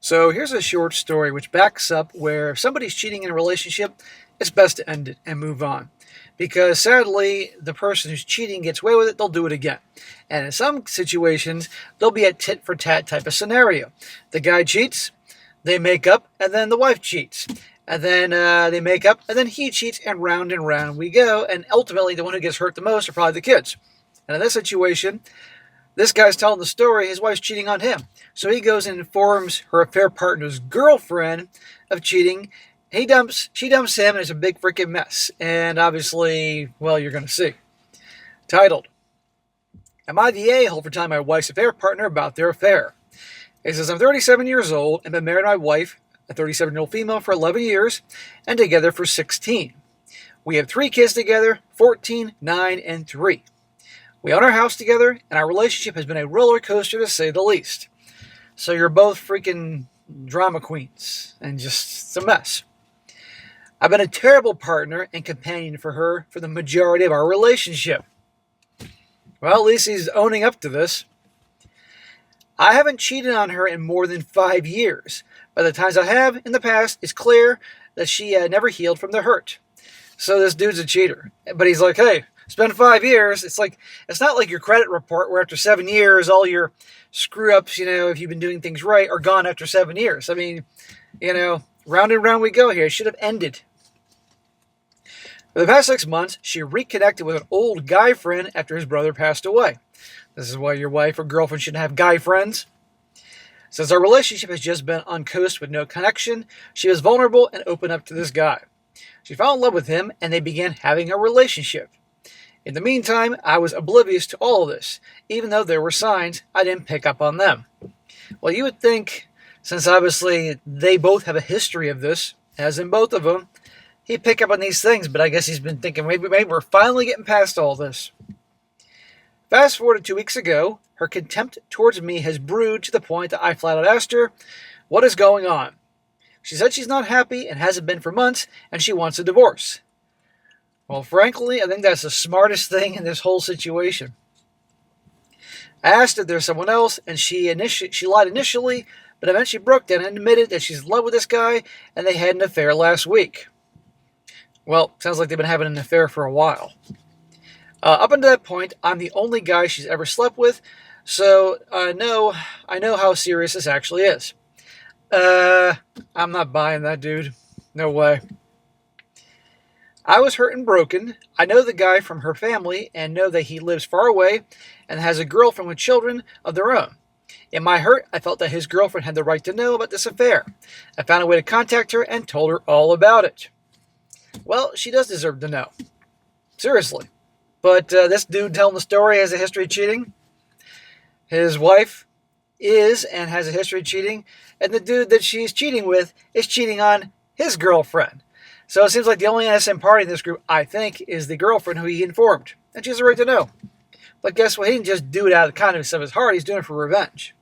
So here's a short story which backs up where if somebody's cheating in a relationship, it's best to end it and move on. Because sadly, the person who's cheating gets away with it, they'll do it again. And in some situations, there'll be a tit for tat type of scenario. The guy cheats, they make up, and then the wife cheats. And then they make up, and then he cheats, and round we go. And ultimately, the one who gets hurt the most are probably the kids. And in this situation, this guy's telling the story, his wife's cheating on him. So he goes and informs her affair partner's girlfriend of cheating. She dumps him, and it's a big freaking mess. And obviously, well, you're going to see. Titled, Am I the a-hole for telling my wife's affair partner about their affair? It says, I'm 37 years old and been married to my wife, a 37-year-old female, for 11 years, and together for 16. We have 3 kids together, 14, 9, and 3. We own our house together, and our relationship has been a roller coaster to say the least. So you're both freaking drama queens, and just it's a mess. I've been a terrible partner and companion for her for the majority of our relationship. Well, at least he's owning up to this. I haven't cheated on her in more than 5 years. By the times I have in the past, it's clear that she never healed from the hurt. So this dude's a cheater. But he's like, hey, it's been 5 years. It's not like your credit report where after 7 years, all your screw-ups, if you've been doing things right, are gone after 7 years. I mean, round and round we go here. It should have ended. For the past 6 months, she reconnected with an old guy friend after his brother passed away. This is why your wife or girlfriend shouldn't have guy friends. Since our relationship has just been on coast with no connection, she was vulnerable and opened up to this guy. She fell in love with him, and they began having a relationship. In the meantime, I was oblivious to all of this, even though there were signs I didn't pick up on them. Well, you would think, since obviously they both have a history of this, as in both of them, he'd pick up on these things, but I guess he's been thinking, maybe we're finally getting past all this. Fast forward to 2 weeks ago, her contempt towards me has brewed to the point that I flat out asked her, what is going on? She said she's not happy and hasn't been for months, and she wants a divorce. Well, frankly, I think that's the smartest thing in this whole situation. I asked if there's someone else, and she lied initially, but eventually broke down and admitted that she's in love with this guy, and they had an affair last week. Well, sounds like they've been having an affair for a while. Up until that point, I'm the only guy she's ever slept with, so I know how serious this actually is. I'm not buying that, dude. No way. I was hurt and broken. I know the guy from her family and know that he lives far away and has a girlfriend with children of their own. In my hurt, I felt that his girlfriend had the right to know about this affair. I found a way to contact her and told her all about it. Well, she does deserve to know. Seriously. But this dude telling the story has a history of cheating. His wife is and has a history of cheating. And the dude that she's cheating with is cheating on his girlfriend. So it seems like the only innocent party in this group, I think, is the girlfriend who he informed. And she has a right to know. But guess what? He didn't just do it out of the kindness of his heart. He's doing it for revenge.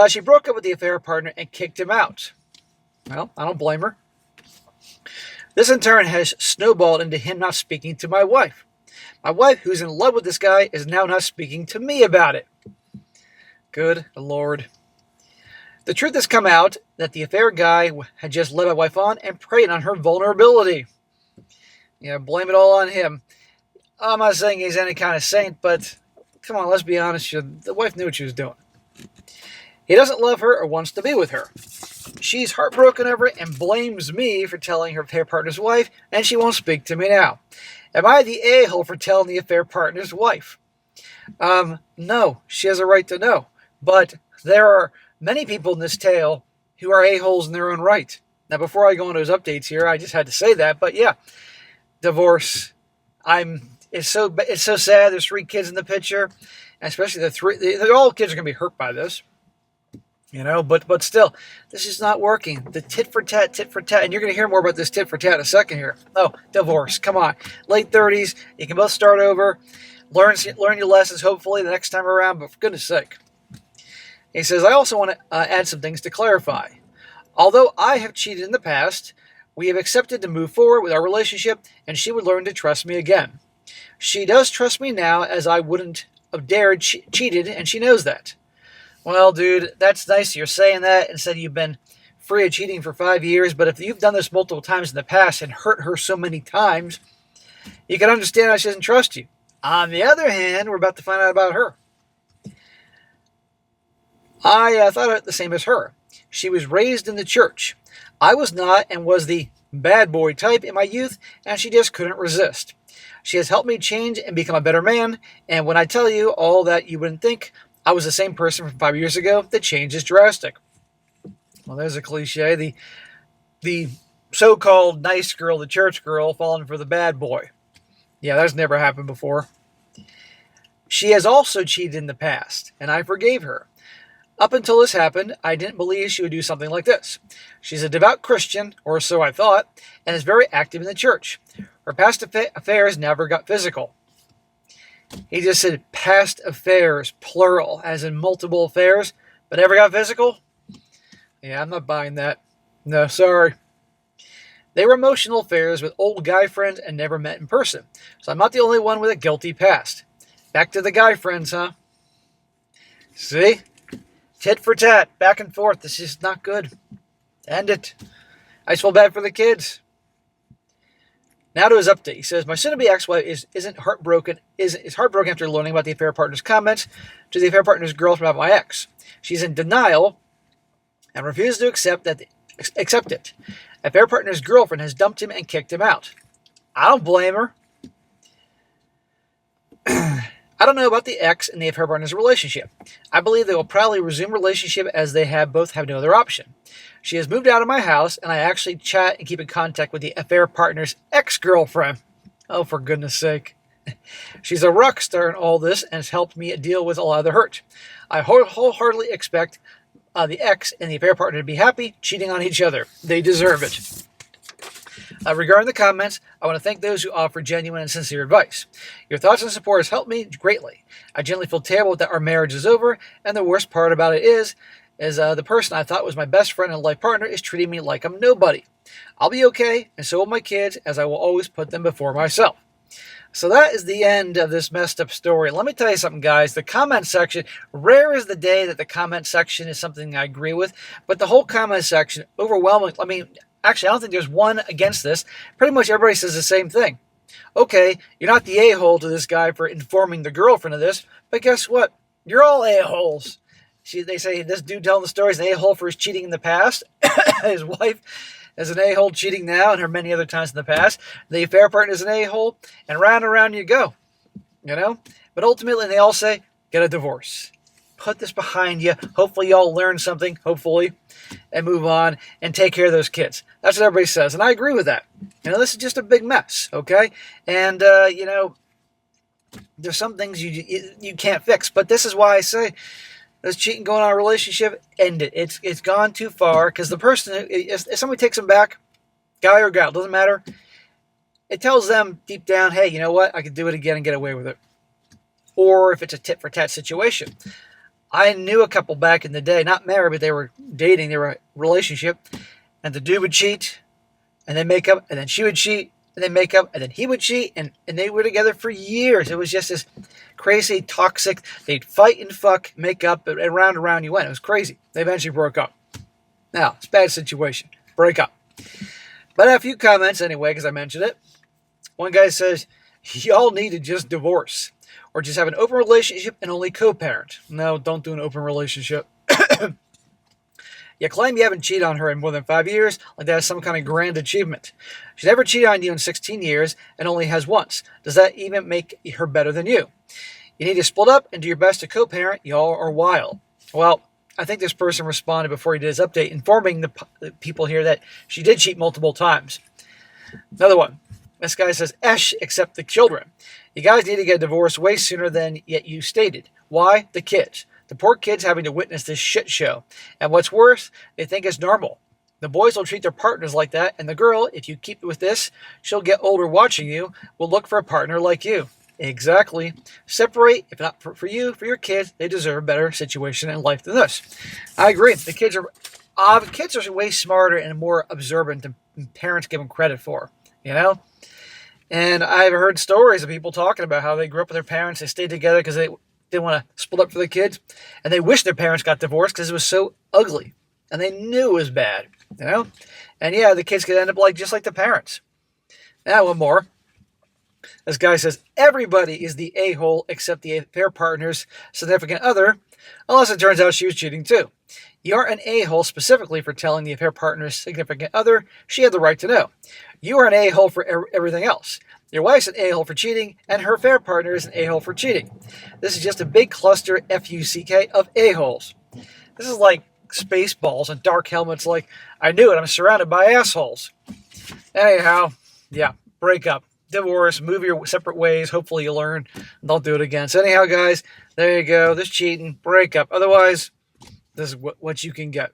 She broke up with the affair partner and kicked him out. Well, I don't blame her. This in turn has snowballed into him not speaking to my wife. My wife, who's in love with this guy, is now not speaking to me about it. Good Lord. The truth has come out that the affair guy had just led my wife on and preyed on her vulnerability. Blame it all on him. I'm not saying he's any kind of saint, but come on, let's be honest. The wife knew what she was doing. He doesn't love her or wants to be with her. She's heartbroken over it and blames me for telling her affair partner's wife, and she won't speak to me now. Am I the a-hole for telling the affair partner's wife? No, she has a right to know. But there are many people in this tale who are a-holes in their own right. Now, before I go into those updates here, I just had to say that. But yeah, divorce. It's so sad. There's 3 kids in the picture, and especially all kids are going to be hurt by this. But still, this is not working. The tit for tat, and you're going to hear more about this tit for tat in a second here. Oh, divorce, come on. Late 30s, you can both start over, learn your lessons, hopefully, the next time around, but for goodness sake. He says, I also want to add some things to clarify. Although I have cheated in the past, we have accepted to move forward with our relationship, and she would learn to trust me again. She does trust me now, as I wouldn't have dared cheated, and she knows that. Well, dude, that's nice you're saying that and said you've been free of cheating for 5 years, but if you've done this multiple times in the past and hurt her so many times, you can understand how she doesn't trust you. On the other hand, we're about to find out about her. I thought the same as her. She was raised in the church. I was not and was the bad boy type in my youth, and she just couldn't resist. She has helped me change and become a better man, and when I tell you all that, you wouldn't think I was the same person from 5 years ago. The change is drastic. Well, there's a cliche. The so-called nice girl, the church girl, falling for the bad boy. Yeah, that's never happened before. She has also cheated in the past, and I forgave her. Up until this happened, I didn't believe she would do something like this. She's a devout Christian, or so I thought, and is very active in the church. Her past affairs never got physical. He just said past affairs, plural, as in multiple affairs, but never got physical? Yeah, I'm not buying that. No, sorry. They were emotional affairs with old guy friends and never met in person. So I'm not the only one with a guilty past. Back to the guy friends, huh? See? Tit for tat, back and forth. This is not good. End it. I just feel bad for the kids. Now to his update. He says, my soon-to-be ex-wife is heartbroken after learning about the affair partner's comments to the affair partner's girlfriend about my ex. She's in denial and refuses to accept it. Affair partner's girlfriend has dumped him and kicked him out. I don't blame her. I don't know about the ex and the affair partner's relationship. I believe they will probably resume relationship as they both have no other option. She has moved out of my house, and I actually chat and keep in contact with the affair partner's ex-girlfriend. Oh, for goodness sake. She's a rock star in all this and has helped me deal with a lot of the hurt. I wholeheartedly expect the ex and the affair partner to be happy, cheating on each other. They deserve it. Regarding the comments, I want to thank those who offer genuine and sincere advice. Your thoughts and support has helped me greatly. I genuinely feel terrible that our marriage is over, and the worst part about it is the person I thought was my best friend and life partner is treating me like I'm nobody. I'll be okay, and so will my kids, as I will always put them before myself. So that is the end of this messed up story. Let me tell you something, guys. The comment section, rare is the day that the comment section is something I agree with, but the whole comment section, overwhelming. I mean, actually, I don't think there's one against this. Pretty much everybody says the same thing. Okay, you're not the a-hole to this guy for informing the girlfriend of this, but guess what? You're all a-holes. They say this dude telling the story is an a-hole for his cheating in the past. His wife is an a-hole cheating now and her many other times in the past. The affair partner is an a-hole, and round and round you go. You know? But ultimately, they all say, get a divorce. Put this behind you. Hopefully, y'all learn something, hopefully, and move on and take care of those kids. That's what everybody says, and I agree with that. You know, this is just a big mess, okay? And, there's some things you can't fix, but this is why I say, this cheating going on in a relationship, end it. It's gone too far, because the person, if somebody takes them back, guy or gal, doesn't matter, it tells them deep down, hey, you know what, I could do it again and get away with it. Or if it's a tit-for-tat situation. I knew a couple back in the day, not married, but they were dating, they were in a relationship, and the dude would cheat, and then make up, and then she would cheat, and then make up, and then he would cheat, and they were together for years. It was just this crazy, toxic, they'd fight and fuck, make up, and round and round you went. It was crazy. They eventually broke up. Now, it's a bad situation. Break up. But I have a few comments anyway, because I mentioned it. One guy says, y'all need to just divorce. Or just have an open relationship and only co-parent. No, don't do an open relationship. You claim you haven't cheated on her in more than 5 years, like that is some kind of grand achievement. She never cheated on you in 16 years and only has once. Does that even make her better than you? You need to split up and do your best to co-parent. Y'all are wild. Well, I think this person responded before he did his update, informing the people here that she did cheat multiple times. Another one. This guy says, Esh, except the children. You guys need to get a divorce way sooner than yet you stated. Why? The kids. The poor kids having to witness this shit show. And what's worse, they think it's normal. The boys will treat their partners like that, and the girl, if you keep with this, she'll get older watching you, will look for a partner like you. Exactly. Separate, if not for you, for your kids, they deserve a better situation in life than this. I agree. The kids are way smarter and more observant than parents give them credit for, you know? And I've heard stories of people talking about how they grew up with their parents, they stayed together because didn't want to split up for the kids, and they wished their parents got divorced because it was so ugly, and they knew it was bad, And yeah, the kids could end up just like the parents. Now, one more. This guy says everybody is the a-hole except the affair partner's significant other, unless it turns out she was cheating too. You're an a-hole specifically for telling the affair partner's significant other she had the right to know. You are an a-hole for everything else. Your wife's an a-hole for cheating, and her affair partner is an a-hole for cheating. This is just a big cluster, F-U-C-K, of a-holes. This is like Spaceballs and dark helmets like, I knew it, I'm surrounded by assholes. Anyhow, yeah, break up. Divorce, move your separate ways. Hopefully you learn. Don't do it again. So anyhow, guys, there you go. This cheating, break up. Otherwise, this is what you can get.